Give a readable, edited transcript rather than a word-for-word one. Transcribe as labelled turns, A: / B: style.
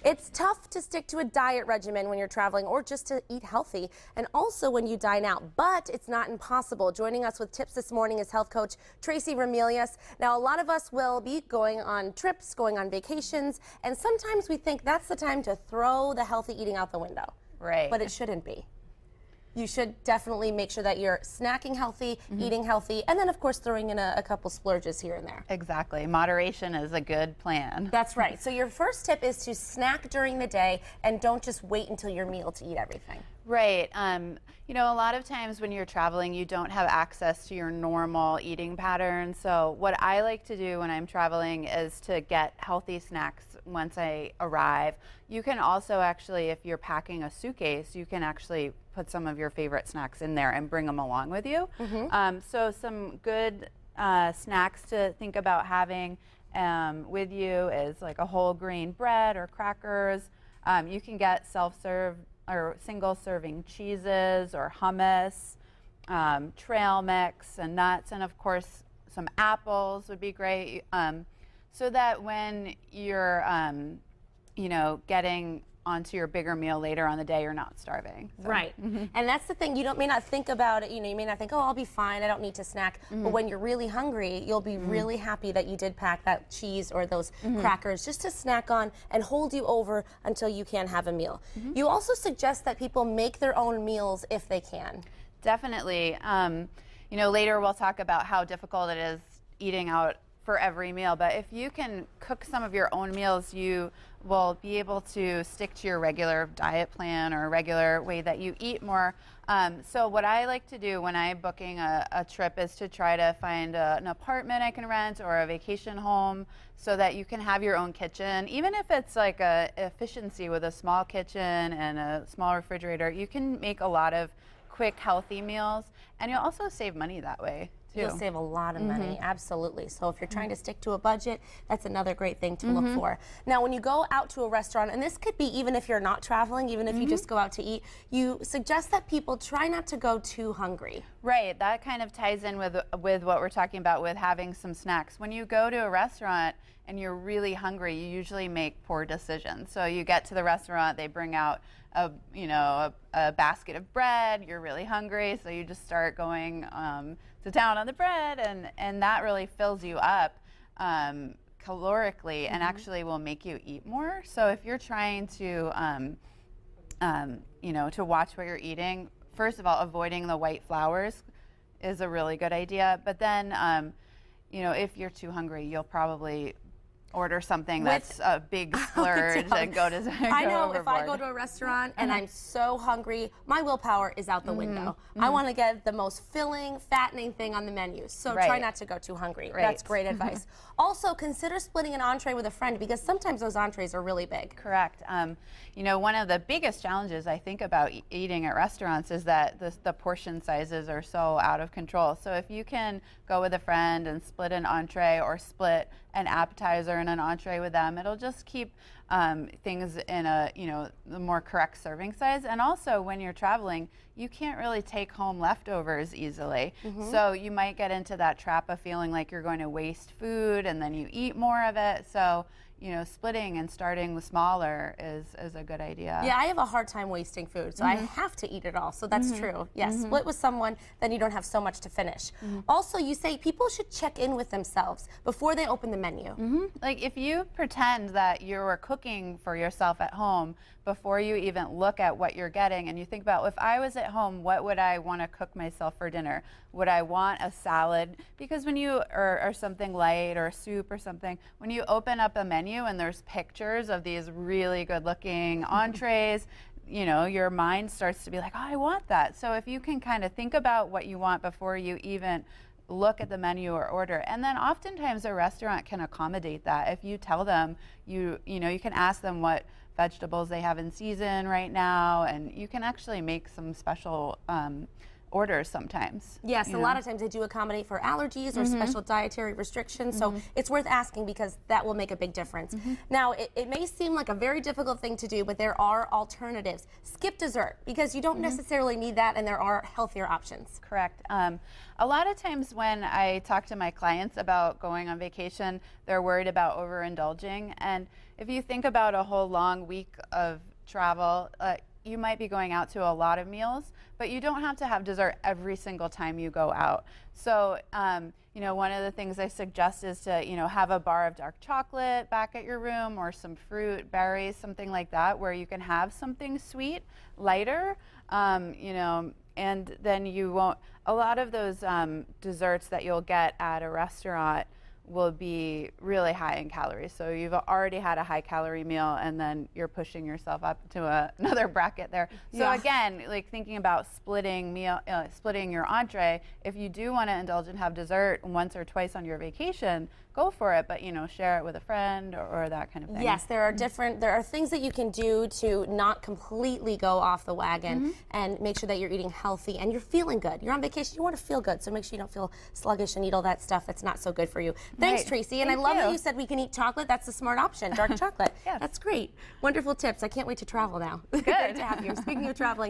A: It's tough to stick to a diet regimen when you're traveling or just to eat healthy, and also when you dine out, but it's not impossible. Joining us with tips this morning is health coach Tracy Ramelius. Now, a lot of us will be going on trips, going on vacations, and sometimes we think that's the time to throw the healthy eating out the window.
B: Right.
A: But it shouldn't be. You should definitely make sure that you're snacking healthy, eating healthy, and then of course throwing in a couple splurges here and there.
B: Exactly. Moderation is a good plan.
A: That's right. So your first tip is to snack during the day and don't just wait until your meal to eat everything.
B: Right. You know, a lot of times when you're traveling, you don't have access to your normal eating pattern. So what I like to do when I'm traveling is to get healthy snacks once I arrive. You can also actually, if you're packing a suitcase, you can actually put some of your favorite snacks in there and bring them along with you. So some good snacks to think about having with you is like a whole grain bread or crackers. You can get self-serve or single serving cheeses or hummus, trail mix and nuts, and of course some apples would be great, so that when you're you know, getting onto your bigger meal later on the day, you're not starving. So.
A: Right. And that's the thing, you may not think about it, you know, you may not think, oh, I'll be fine, I don't need to snack. But when you're really hungry, you'll be really happy that you did pack that cheese or those crackers just to snack on and hold you over until you can have a meal. You also suggest that people make their own meals if they can.
B: Definitely. You know, later we'll talk about how difficult it is eating out for every meal, but if you can cook some of your own meals, you will be able to stick to your regular diet plan or regular way that you eat more. So what I like to do when I'm booking a trip is to try to find an apartment I can rent or a vacation home so that you can have your own kitchen. Even if it's like a efficiency with a small kitchen and a small refrigerator, you can make a lot of quick, healthy meals, and you'll also save money that way.
A: You'll save a lot of money, absolutely. So if you're trying to stick to a budget, that's another great thing to look for. Now, when you go out to a restaurant, and this could be even if you're not traveling, even if you just go out to eat, you suggest that people try not to go too hungry.
B: Right, that kind of ties in with what we're talking about with having some snacks. When you go to a restaurant and you're really hungry, you usually make poor decisions. So you get to the restaurant, they bring out a basket of bread, you're really hungry, so you just start going to town on the bread, and that really fills you up calorically and actually will make you eat more. So if you're trying to you know, to watch what you're eating, first of all, avoiding the white flours is a really good idea, but then you know, if you're too hungry, you'll probably order something that's a big splurge and go to
A: I know
B: overboard.
A: if I go to a restaurant and I'm so hungry, my willpower is out the window. I want to get the most filling, fattening thing on the menu. So try not to go too hungry. That's great advice. Also, consider splitting an entree with a friend because sometimes those entrees are really big.
B: Correct. You know, one of the biggest challenges I think about eating at restaurants is that the portion sizes are so out of control. So if you can go with a friend and split an entree or split an appetizer and an entree with them, it'll just keep things in a, you know, the more correct serving size. And also when you're traveling, you can't really take home leftovers easily. So you might get into that trap of feeling like you're going to waste food and then you eat more of it. So, you know, splitting and starting with smaller is a good idea.
A: Yeah, I have a hard time wasting food, so I have to eat it all. So that's true. Yes, split with someone, then you don't have so much to finish. Also, you say people should check in with themselves before they open the menu.
B: Like if you pretend that you're cooking for yourself at home before you even look at what you're getting, and you think about, if I was at home, what would I want to cook myself for dinner? Would I want a salad? Because when you, or something light, or a soup or something, when you open up a menu and there's pictures of these really good looking entrees, you know, your mind starts to be like, oh, I want that. So if you can kind of think about what you want before you even look at the menu or order, and then oftentimes a restaurant can accommodate that. If you tell them, you know, you can ask them what vegetables they have in season right now, and you can actually make some special orders sometimes.
A: Yes, a lot of times they do accommodate for allergies or special dietary restrictions, so it's worth asking because that will make a big difference. Now, it may seem like a very difficult thing to do, but there are alternatives. Skip dessert because you don't necessarily need that, and there are healthier options.
B: Correct. A lot of times when I talk to my clients about going on vacation, they're worried about overindulging. And if you think about a whole long week of travel, you might be going out to a lot of meals, but you don't have to have dessert every single time you go out. So, you know, one of the things I suggest is to, you know, have a bar of dark chocolate back at your room or some fruit, berries, something like that, where you can have something sweet, lighter, you know, and then you won't, a lot of those desserts that you'll get at a restaurant will be really high in calories. So you've already had a high calorie meal and then you're pushing yourself up to another bracket there. So again, like thinking about splitting your entree, if you do want to indulge and have dessert once or twice on your vacation, go for it, but you know, share it with a friend or that kind of thing.
A: Yes, there are things that you can do to not completely go off the wagon and make sure that you're eating healthy and you're feeling good. You're on vacation, you want to feel good, so make sure you don't feel sluggish and eat all that stuff that's not so good for you. Thanks, Tracy, and I love that you said we can eat chocolate. That's a smart option, dark chocolate.
B: Yes.
A: That's great. Wonderful tips. I can't wait to travel now. Great to have you. Speaking of traveling,